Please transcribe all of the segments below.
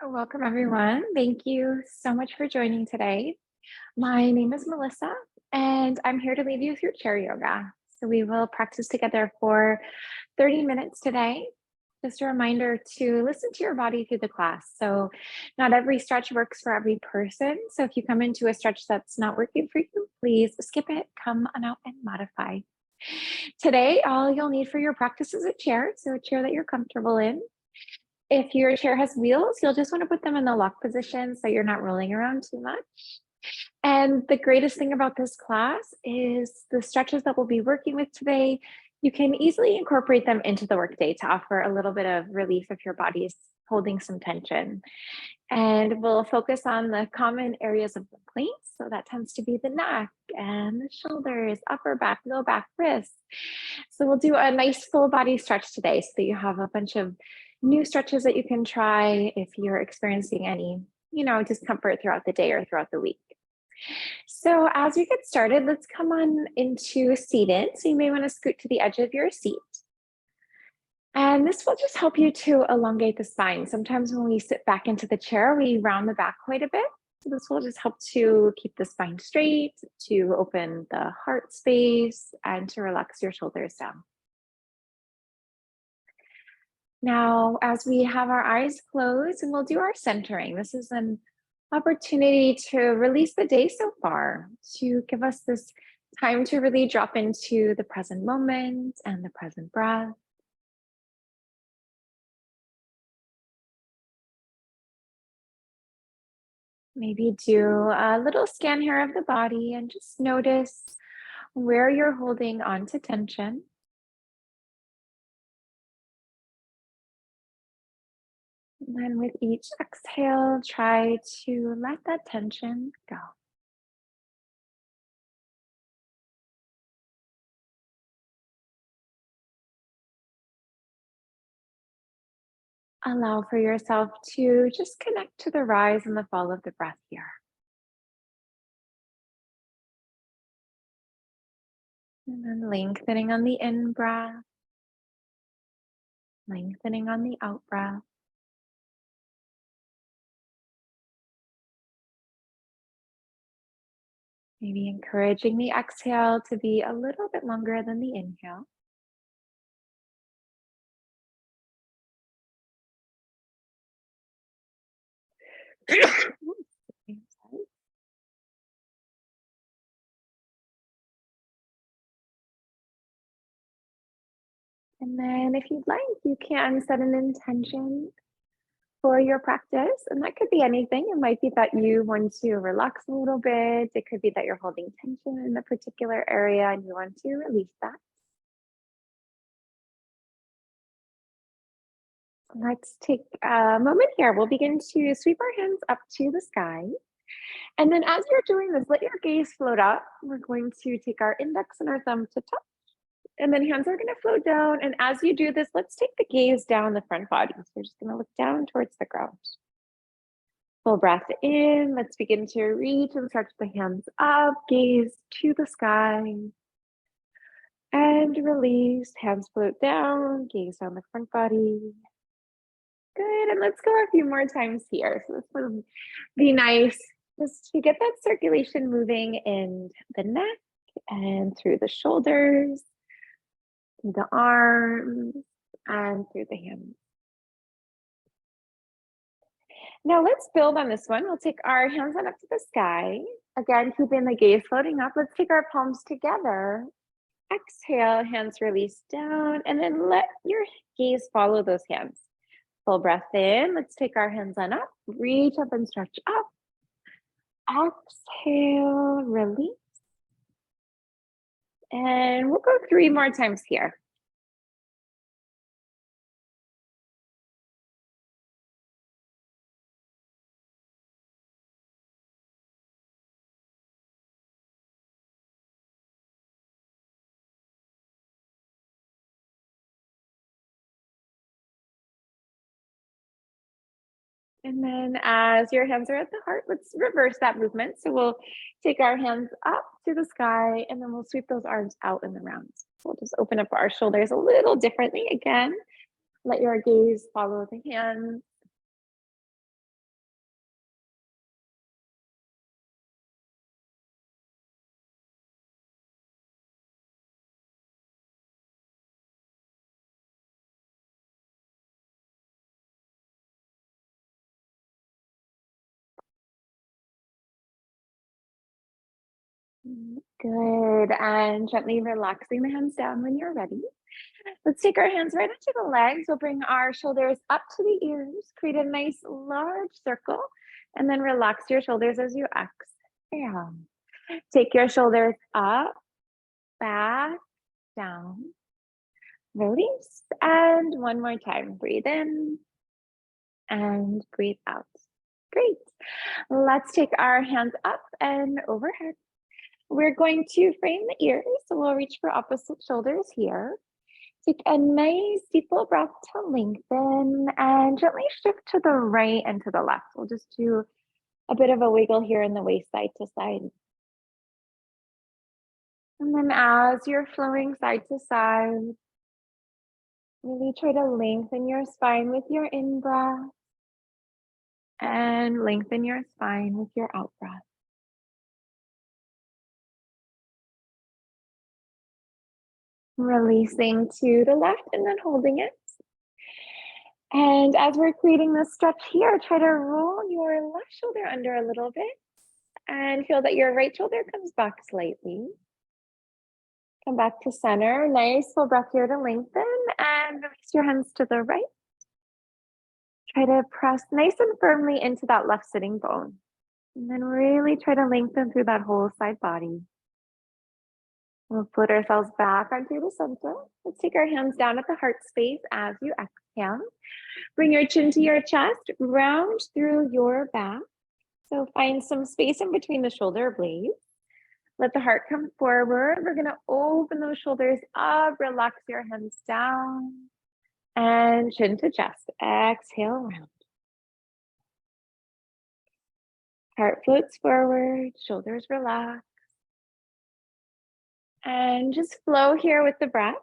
Welcome, everyone. Thank you so much for joining today. My name is Melissa, and I'm here to lead you through chair yoga. So, we will practice together for 30 minutes today. Just a reminder to listen to your body through the class. So, not every stretch works for every person. So, if you come into a stretch that's not working for you, please skip it, come on out, and modify. Today, all you'll need for your practice is a chair. So, a chair that you're comfortable in. If your chair has wheels, you'll just want to put them in the lock position so you're not rolling around too much. And the greatest thing about this class is the stretches that we'll be working with today. You can easily incorporate them into the workday to offer a little bit of relief if your body is holding some tension. And we'll focus on the common areas of the planks. So that tends to be the neck and the shoulders, upper back, low back, wrists. So we'll do a nice full body stretch today so that you have a bunch of new stretches that you can try if you're experiencing any, discomfort throughout the day or throughout the week. So as we get started, let's come on into seated. So you may want to scoot to the edge of your seat. And this will just help you to elongate the spine. Sometimes when we sit back into the chair, we round the back quite a bit. So this will just help to keep the spine straight, to open the heart space, and to relax your shoulders down. Now, as we have our eyes closed, and we'll do our centering. This is an opportunity to release the day so far, to give us this time to really drop into the present moment and the present breath. Maybe do a little scan here of the body and just notice where you're holding on to tension. And then with each exhale, try to let that tension go. Allow for yourself to just connect to the rise and the fall of the breath here. And then lengthening on the in breath, lengthening on the out breath. Maybe encouraging the exhale to be a little bit longer than the inhale. And then if you'd like, you can set an intention for your practice. And that could be anything. It might be that you want to relax a little bit. It could be that you're holding tension in a particular area and you want to release that. Let's take a moment here. We'll begin to sweep our hands up to the sky. And then as you're doing this, let your gaze float up. We're going to take our index and our thumb to touch. And then hands are going to float down. And as you do this, let's take the gaze down the front body. So we're just going to look down towards the ground. Full breath in. Let's begin to reach and stretch the hands up. Gaze to the sky. And release. Hands float down. Gaze down the front body. Good. And let's go a few more times here. So this will be nice just to get that circulation moving in the neck and through the shoulders, through the arms, and through the hands. Now let's build on this one. We'll take our hands on up to the sky. Again, keeping the gaze floating up. Let's take our palms together. Exhale, hands release down, and then let your gaze follow those hands. Full breath in. Let's take our hands on up. Reach up and stretch up. Exhale, release. And we'll go 3 more times here. And then as your hands are at the heart, let's reverse that movement. So we'll take our hands up to the sky and then we'll sweep those arms out in the rounds. We'll just open up our shoulders a little differently again. Let your gaze follow the hands. Good. And gently relaxing the hands down when you're ready. Let's take our hands right onto the legs. We'll bring our shoulders up to the ears, create a nice large circle, and then relax your shoulders as you exhale. Take your shoulders up, back, down, release. And one more time, breathe in and breathe out. Great. Let's take our hands up and overhead. We're going to frame the ears, so we'll reach for opposite shoulders here. Take a nice deep full breath to lengthen and gently shift to the right and to the left. We'll just do a bit of a wiggle here in the waist side to side. And then as you're flowing side to side, really try to lengthen your spine with your in-breath and lengthen your spine with your out-breath. Releasing to the left and then holding it. And as we're creating this stretch here, try to roll your left shoulder under a little bit and feel that your right shoulder comes back slightly. Come back to center. Nice full breath here to lengthen and release your hands to the right. Try to press nice and firmly into that left sitting bone. And then really try to lengthen through that whole side body. We'll put ourselves back onto the center. Let's take our hands down at the heart space as you exhale. Bring your chin to your chest, round through your back. So find some space in between the shoulder blades. Let the heart come forward. We're gonna open those shoulders up, relax your hands down, and chin to chest. Exhale, round. Heart floats forward, shoulders relax. And just flow here with the breath.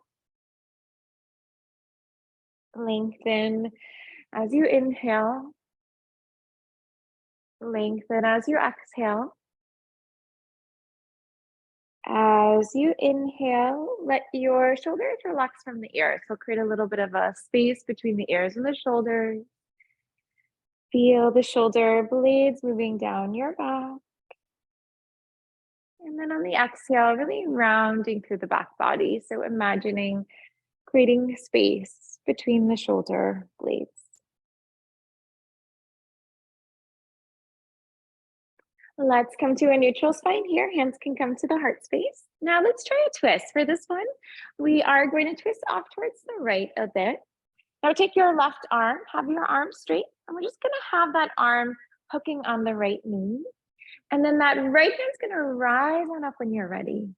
Lengthen as you inhale. Lengthen as you exhale. As you inhale, let your shoulders relax from the ears. So create a little bit of a space between the ears and the shoulders. Feel the shoulder blades moving down your back. And then on the exhale, really rounding through the back body. So imagining creating space between the shoulder blades. Let's come to a neutral spine here. Hands can come to the heart space. Now let's try a twist. For this one, we are going to twist off towards the right a bit. Now take your left arm, have your arm straight, and we're just gonna have that arm hooking on the right knee. And then that right hand's gonna rise on up when you're ready.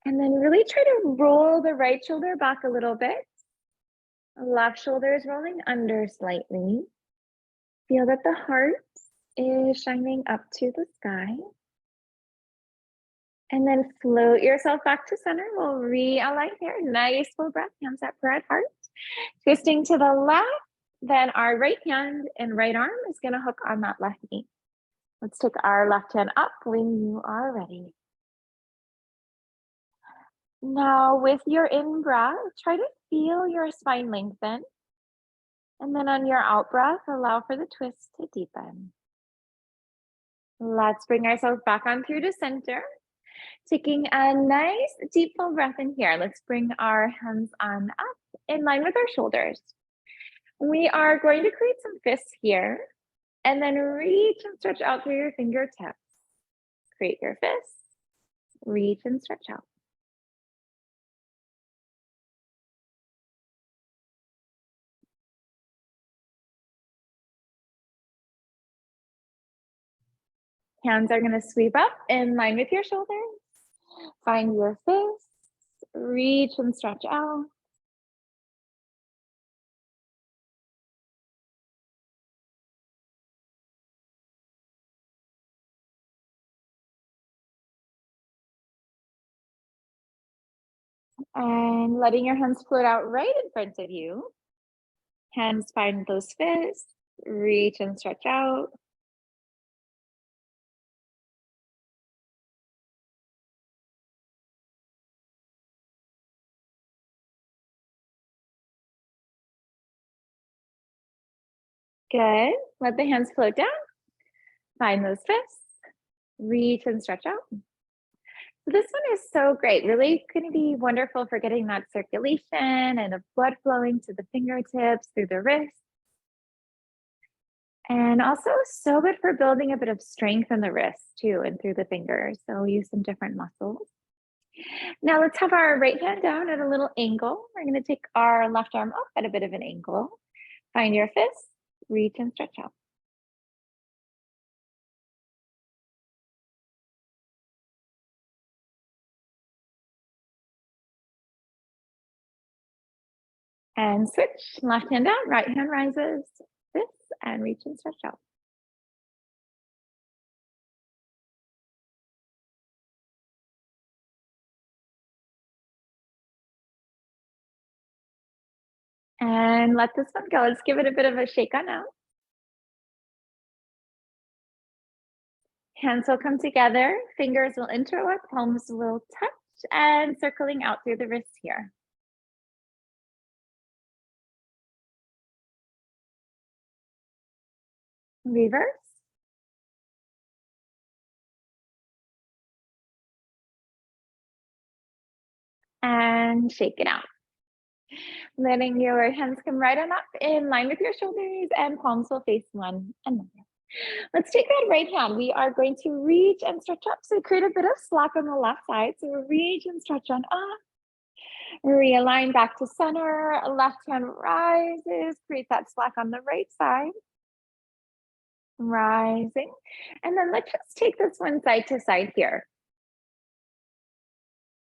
And then really try to roll the right shoulder back a little bit. Left shoulder is rolling under slightly. Feel that the heart is shining up to the sky. And then float yourself back to center. We'll realign here. Nice full breath, hands at prayer at heart. Twisting to the left, then our right hand and right arm is gonna hook on that left knee. Let's take our left hand up when you are ready. Now with your in-breath, try to feel your spine lengthen. And then on your out-breath, allow for the twist to deepen. Let's bring ourselves back on through to center. Taking a nice deep full breath in here. Let's bring our hands on up in line with our shoulders. We are going to create some fists here and then reach and stretch out through your fingertips. Create your fists, reach and stretch out. Hands are gonna sweep up in line with your shoulders. Find your fists, reach and stretch out. And letting your hands float out right in front of you. Hands find those fists, reach and stretch out. Good. Let the hands float down. Find those fists, reach and stretch out. This one is so great. Really going to be wonderful for getting that circulation and the blood flowing to the fingertips, through the wrists, and also so good for building a bit of strength in the wrists too and through the fingers. So we'll use some different muscles. Now let's have our right hand down at a little angle. We're going to take our left arm up at a bit of an angle. Find your fist, reach and stretch out. And switch, left hand down, right hand rises, this, and reach and stretch out. And let this one go. Let's give it a bit of a shake on out. Hands will come together, fingers will interlock, palms will touch, and circling out through the wrists here. Reverse, and shake it out. Letting your hands come right on up in line with your shoulders, and palms will face one another. Let's take that right hand. We are going to reach and stretch up. So create a bit of slack on the left side. So we'll reach and stretch on up. Realign back to center. Left hand rises. Create that slack on the right side. Rising. And then let's just take this one side to side here.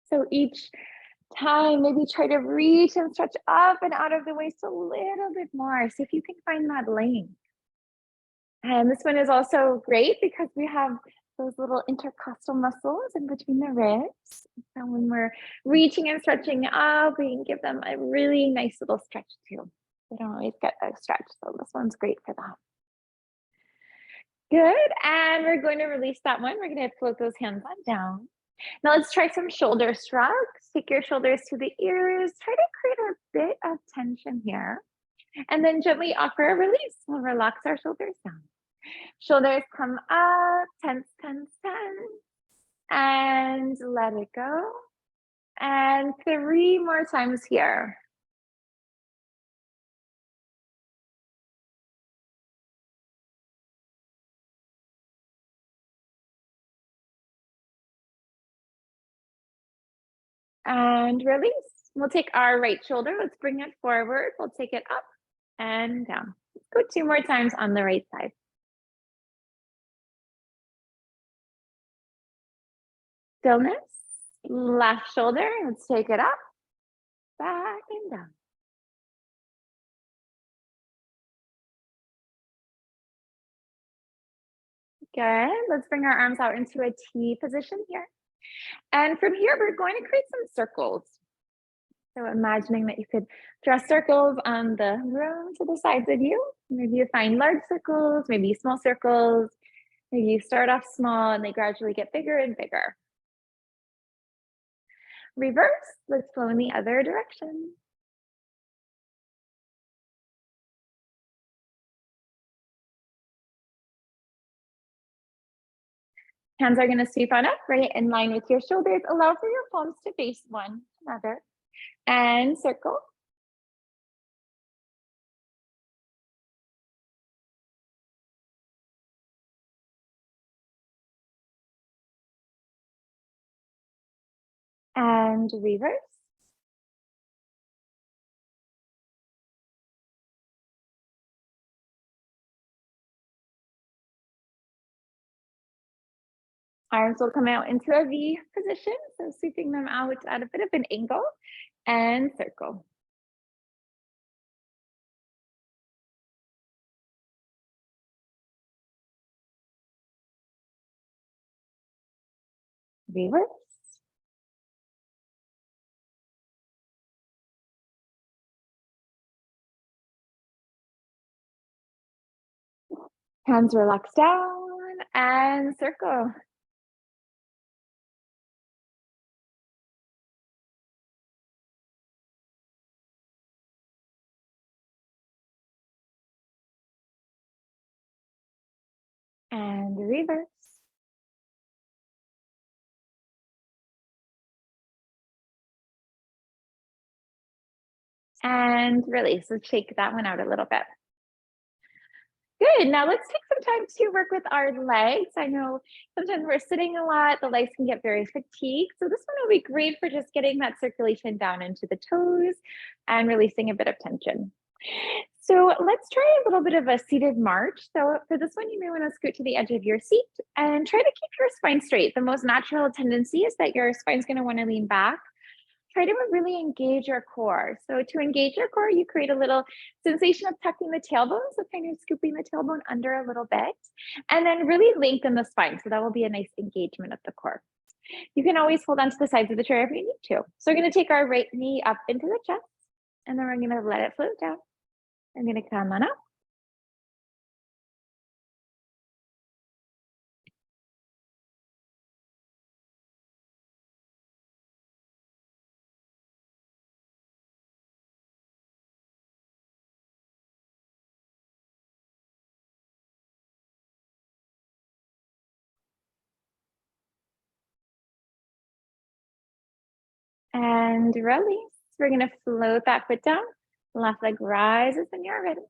So each time, maybe try to reach and stretch up and out of the waist a little bit more. See if you can find that length. And this one is also great because we have those little intercostal muscles in between the ribs. So when we're reaching and stretching up, we can give them a really nice little stretch too. They don't always get a stretch, so this one's great for that. Good, and we're going to release that one. We're going to float those hands on down. Now let's try some shoulder shrugs. Take your shoulders to the ears. Try to create a bit of tension here. And then gently offer a release. We'll relax our shoulders down. Shoulders come up, tense, tense, tense, and let it go. And 3 more times here. And release. We'll take our right shoulder. Let's bring it forward. We'll take it up and down. Let's go 2 more times on the right side. Stillness. Left shoulder. Let's take it up, back, and down. Good. Let's bring our arms out into a T position here. And from here, we're going to create some circles. So imagining that you could draw circles on the room to the sides of you. Maybe you find large circles, maybe small circles. Maybe you start off small and they gradually get bigger and bigger. Reverse, let's flow in the other direction. Hands are going to sweep on up, right in line with your shoulders. Allow for your palms to face one another and circle. And reverse. Arms will come out into a V position, so sweeping them out at a bit of an angle and circle. Reverse. Hands relax down and circle. And reverse. and release. So shake that one out a little bit. Good. Now let's take some time to work with our legs. I know sometimes we're sitting a lot, the legs can get very fatigued. So this one will be great for just getting that circulation down into the toes and releasing a bit of tension. So let's try a little bit of a seated march. So for this one, you may want to scoot to the edge of your seat and try to keep your spine straight. The most natural tendency is that your spine's going to want to lean back. Try to really engage your core. So to engage your core, you create a little sensation of tucking the tailbone, so kind of scooping the tailbone under a little bit, and then really lengthen the spine. So that will be a nice engagement of the core. You can always hold on to the sides of the chair if you need to. So we're going to take our right knee up into the chest, and then we're going to let it float down. I'm going to come on up. And release. We're going to float that foot down. Left leg rises when you're ready.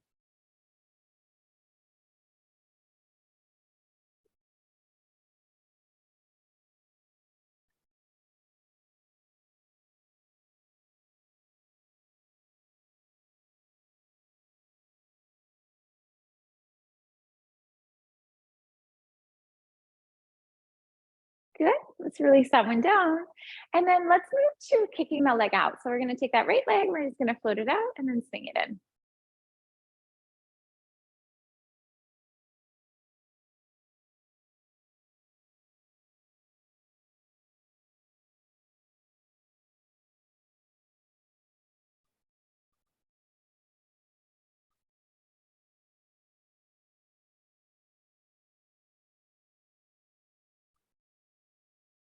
Good. Let's release that one down. And then let's move to kicking the leg out. So we're going to take that right leg, we're just going to float it out and then swing it in.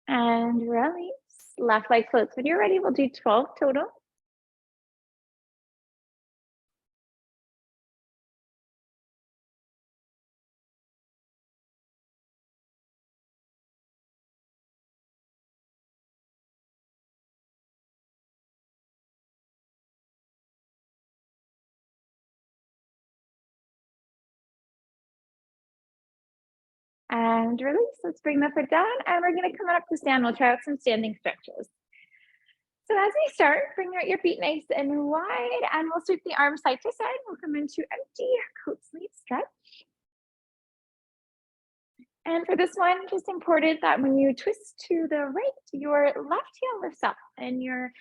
And release. Left leg floats. When you're ready, we'll do 12 total. And release. Let's bring the foot down and we're going to come up to stand. We'll try out some standing stretches. So as we start, bring out your feet nice and wide and we'll sweep the arms side to side. We'll come into empty coat sleeve stretch. And for this one, just important that when you twist to the right, your left heel lifts up and your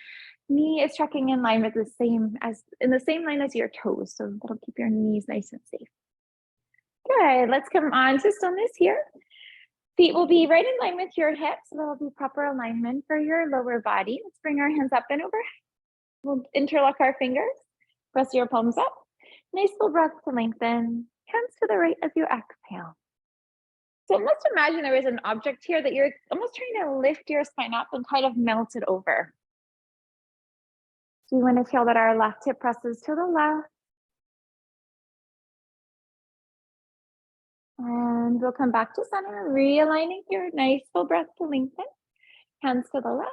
knee is tracking in line with the same line as your toes. So that'll keep your knees nice and safe. Good. Let's come on to stillness here. Feet will be right in line with your hips. So that'll be proper alignment for your lower body. Let's bring our hands up and over. We'll interlock our fingers. Press your palms up. Nice full breath to lengthen. Hands to the right as you exhale. So let's imagine there is an object here that you're almost trying to lift your spine up and kind of melt it over. So we want to feel that our left hip presses to the left. And we'll come back to center, realigning here. Nice full breath to lengthen. Hands to the left.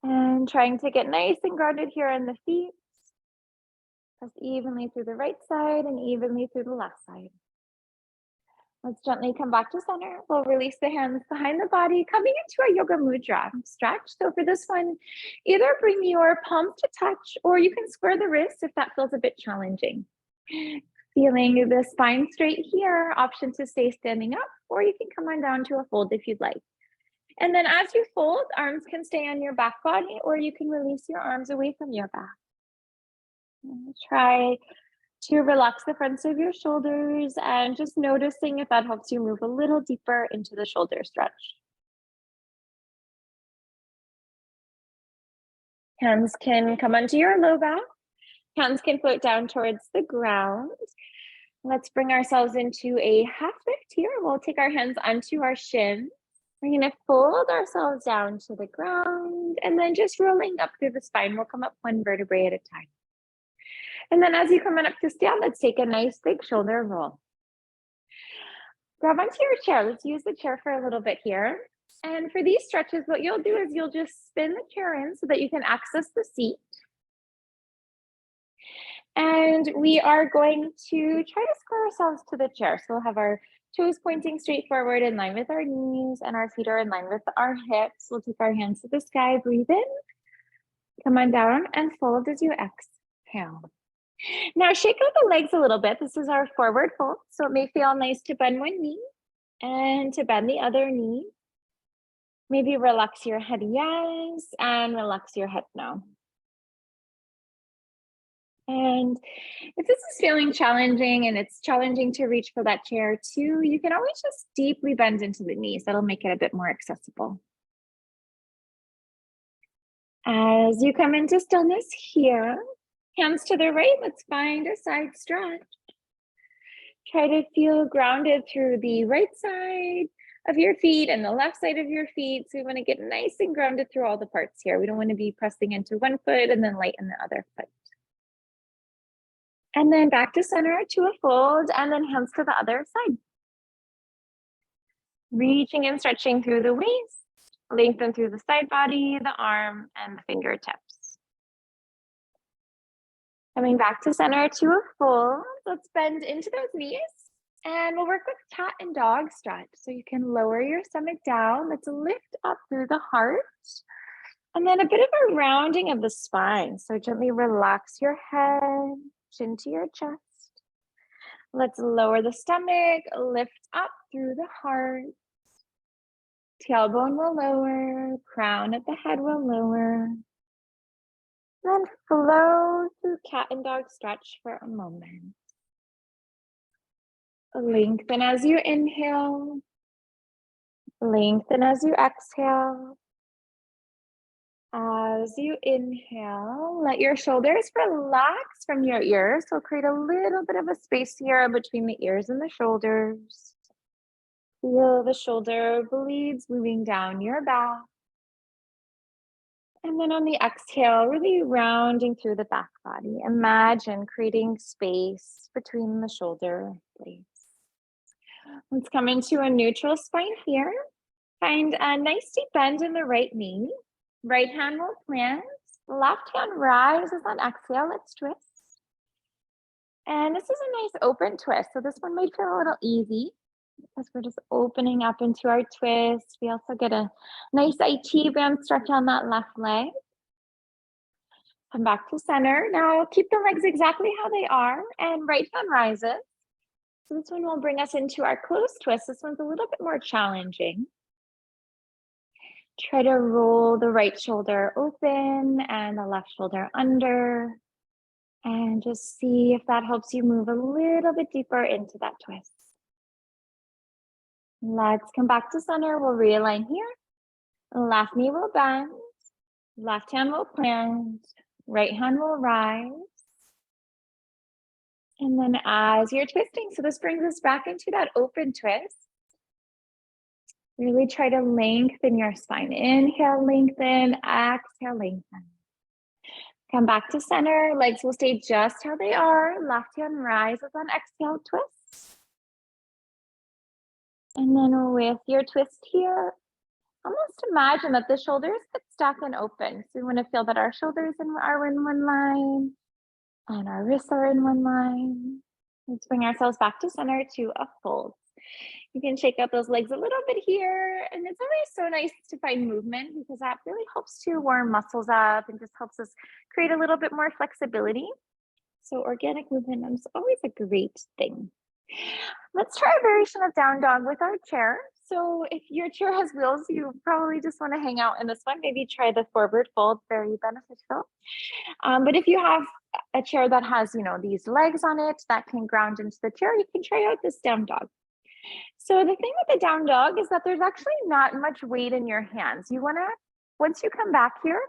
And trying to get nice and grounded here on the feet. Press evenly through the right side and evenly through the left side. Let's gently come back to center. We'll release the hands behind the body, coming into a yoga mudra stretch. So for this one, either bring your palms to touch or you can square the wrists if that feels a bit challenging. Feeling the spine straight here, option to stay standing up, or you can come on down to a fold if you'd like. And then as you fold, arms can stay on your back body or you can release your arms away from your back. And try to relax the fronts of your shoulders and just noticing if that helps you move a little deeper into the shoulder stretch. Hands can come onto your low back. Hands can float down towards the ground. Let's bring ourselves into a half lift here. We'll take our hands onto our shins. We're going to fold ourselves down to the ground and then just rolling up through the spine. We'll come up one vertebrae at a time. And then as you come on up to stand, let's take a nice big shoulder roll. Grab onto your chair. Let's use the chair for a little bit here. And for these stretches, what you'll do is you'll just spin the chair in so that you can access the seat. And we are going to try to square ourselves to the chair. So we'll have our toes pointing straight forward in line with our knees, and our feet are in line with our hips. We'll take our hands to the sky, breathe in, come on down, and fold as you exhale. Now shake out the legs a little bit. This is our forward fold, so it may feel nice to bend one knee and to bend the other knee. Maybe relax your head yes, and relax your head no. And if this is feeling challenging and it's challenging to reach for that chair too, you can always just deeply bend into the knees. That'll make it a bit more accessible. As you come into stillness here, hands to the right, let's find a side stretch. Try to feel grounded through the right side of your feet and the left side of your feet. So we want to get nice and grounded through all the parts here. We don't want to be pressing into one foot and then lighten the other foot. And then back to center to a fold, and then hands to the other side. Reaching and stretching through the waist, lengthen through the side body, the arm, and the fingertips. Coming back to center to a fold, let's bend into those knees, and we'll work with cat and dog stretch. So you can lower your stomach down, let's lift up through the heart, and then a bit of a rounding of the spine. So gently relax your head, chin to your chest. Let's lower the stomach, lift up through the heart. Tailbone will lower, crown at the head will lower. Then flow through cat and dog stretch for a moment. Lengthen as you inhale. Lengthen as you exhale. As you inhale, let your shoulders relax from your ears. So create a little bit of a space here between the ears and the shoulders. Feel the shoulder blades moving down your back. And then on the exhale, really rounding through the back body. Imagine creating space between the shoulder blades. Let's come into a neutral spine here. Find a nice deep bend in the right knee. Right hand will plant, left hand rises on exhale, let's twist. And this is a nice open twist. So this one might feel a little easy because we're just opening up into our twist. We also get a nice IT band stretch on that left leg. Come back to center. Now keep the legs exactly how they are, and right hand rises. So this one will bring us into our closed twist. This one's a little bit more challenging. Try to roll the right shoulder open and the left shoulder under, and just see if that helps you move a little bit deeper into that twist. Let's come back to center. We'll realign here. Left knee will bend, left hand will plant, right hand will rise. And then as you're twisting, so this brings us back into that open twist. Really try to lengthen your spine. Inhale, lengthen, exhale, lengthen. Come back to center. Legs will stay just how they are. Left hand rises on exhale, twist. And then with your twist here, almost imagine that the shoulders get stacked and open. So we want to feel that our shoulders are in one line and our wrists are in one line. Let's bring ourselves back to center to a fold. You can shake out those legs a little bit here. And it's always so nice to find movement because that really helps to warm muscles up and just helps us create a little bit more flexibility. So organic movement is always a great thing. Let's try a variation of down dog with our chair. So if your chair has wheels, you probably just want to hang out in this one. Maybe try the forward fold, very beneficial. But if you have a chair that has, these legs on it that can ground into the chair, you can try out this down dog. So the thing with the down dog is that there's actually not much weight in your hands. You want to, once you come back here,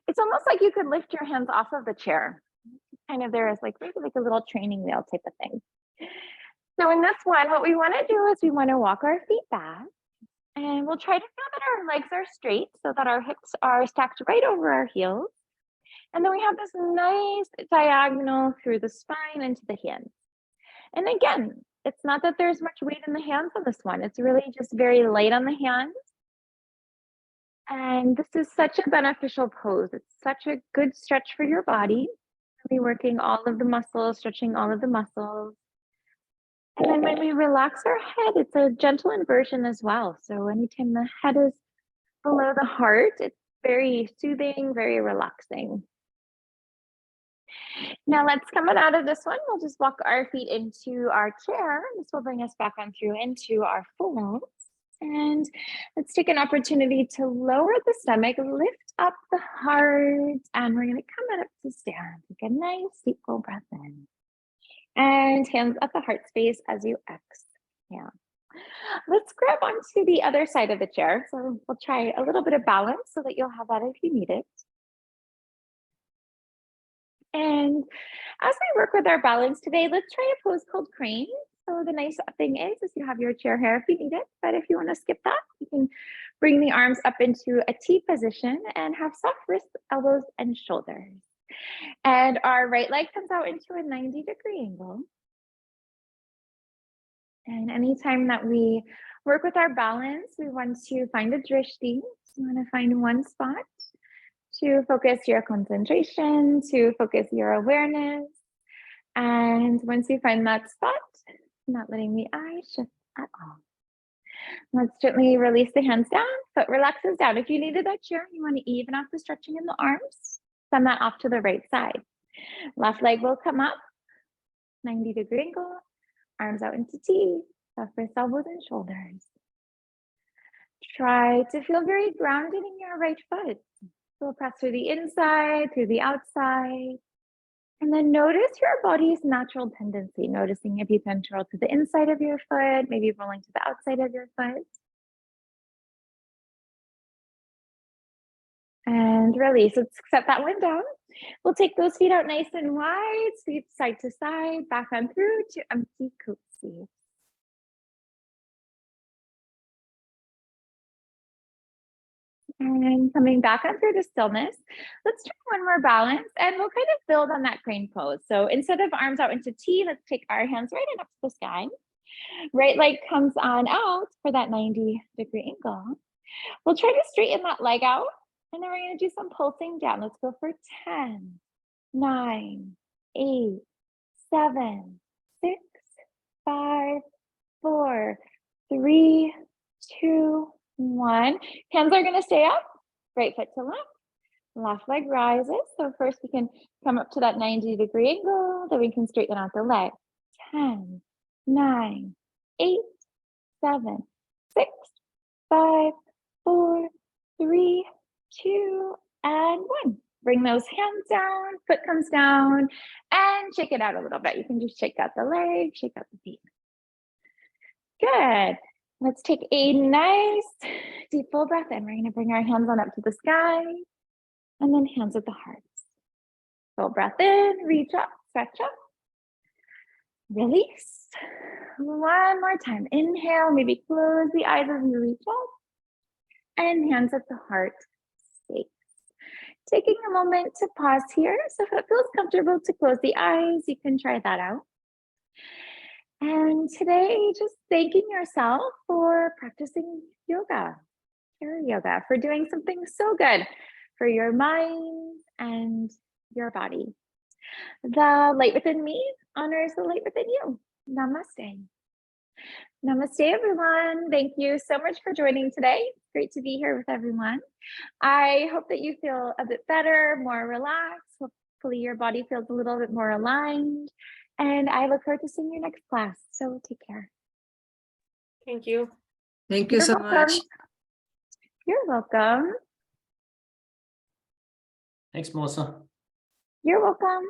it's almost like you could lift your hands off of the chair. Kind of there is maybe a little training wheel type of thing. So in this one, what we want to do is we want to walk our feet back, and we'll try to feel that our legs are straight so that our hips are stacked right over our heels. And then we have this nice diagonal through the spine into the hands. And again, it's not that there's much weight in the hands on this one. It's really just very light on the hands. And this is such a beneficial pose. It's such a good stretch for your body. Really working all of the muscles, stretching all of the muscles. And then when we relax our head, it's a gentle inversion as well. So anytime the head is below the heart, it's very soothing, very relaxing. Now let's come out of this one. We'll just walk our feet into our chair. This will bring us back on through into our folds. And let's take an opportunity to lower the stomach, lift up the heart, and we're going to come up to stand. Take a nice deep full breath in. And hands at the heart space as you exhale. Let's grab onto the other side of the chair. So we'll try a little bit of balance so that you'll have that if you need it. And as we work with our balance today, let's try a pose called crane. So the nice thing is you have your chair here if you need it, but if you want to skip that, you can bring the arms up into a T position and have soft wrists, elbows, and shoulders. And our right leg comes out into a 90-degree angle. And anytime that we work with our balance, we want to find a drishti. So you want to find one spot to focus your concentration, to focus your awareness. And once you find that spot, not letting the eyes shift at all. Let's gently release the hands down, foot relaxes down. If you needed that chair, you want to even out the stretching in the arms, send that off to the right side. Left leg will come up, 90-degree angle, arms out into T, soft wrists, elbows, and shoulders. Try to feel very grounded in your right foot. So press through the inside, through the outside. And then notice your body's natural tendency, noticing if you tend to roll to the inside of your foot, maybe rolling to the outside of your foot. And release. Let's set that one down. We'll take those feet out nice and wide, sweep side to side, back on through to empty coatsy. And coming back on through to stillness, let's try one more balance and we'll kind of build on that crane pose. So instead of arms out into T, let's take our hands right up to the sky. Right leg comes on out for that 90-degree angle. We'll try to straighten that leg out and then we're going to do some pulsing down. Let's go for 10, 9, 8, 7, 6, 5, 4, 3, 2, 1. Hands are going to stay up, right foot to left leg rises. So first we can come up to that 90-degree angle, then we can straighten out the leg. 10, 9, 8, 7, 6, 5, 4, 3, 2, and 1. Bring those hands down, foot comes down, and shake it out a little bit. You can just shake out the leg, shake out the feet. Good. Let's take a nice deep full breath in. We're going to bring our hands on up to the sky and then hands at the heart. Full breath in, reach up, stretch up, release. One more time. Inhale, maybe close the eyes as you reach up and hands at the heart space. Taking a moment to pause here. So if it feels comfortable to close the eyes, you can try that out. And today, just thanking yourself for practicing yoga, for doing something so good for your mind and your body. The light within me honors the light within you. Namaste. Namaste, everyone. Thank you so much for joining today. Great to be here with everyone. I hope that you feel a bit better, more relaxed. Hopefully your body feels a little bit more aligned. And I look forward to seeing you next class. So take care. Thank you. Thank you so much. You're welcome. Thanks, Melissa. You're welcome.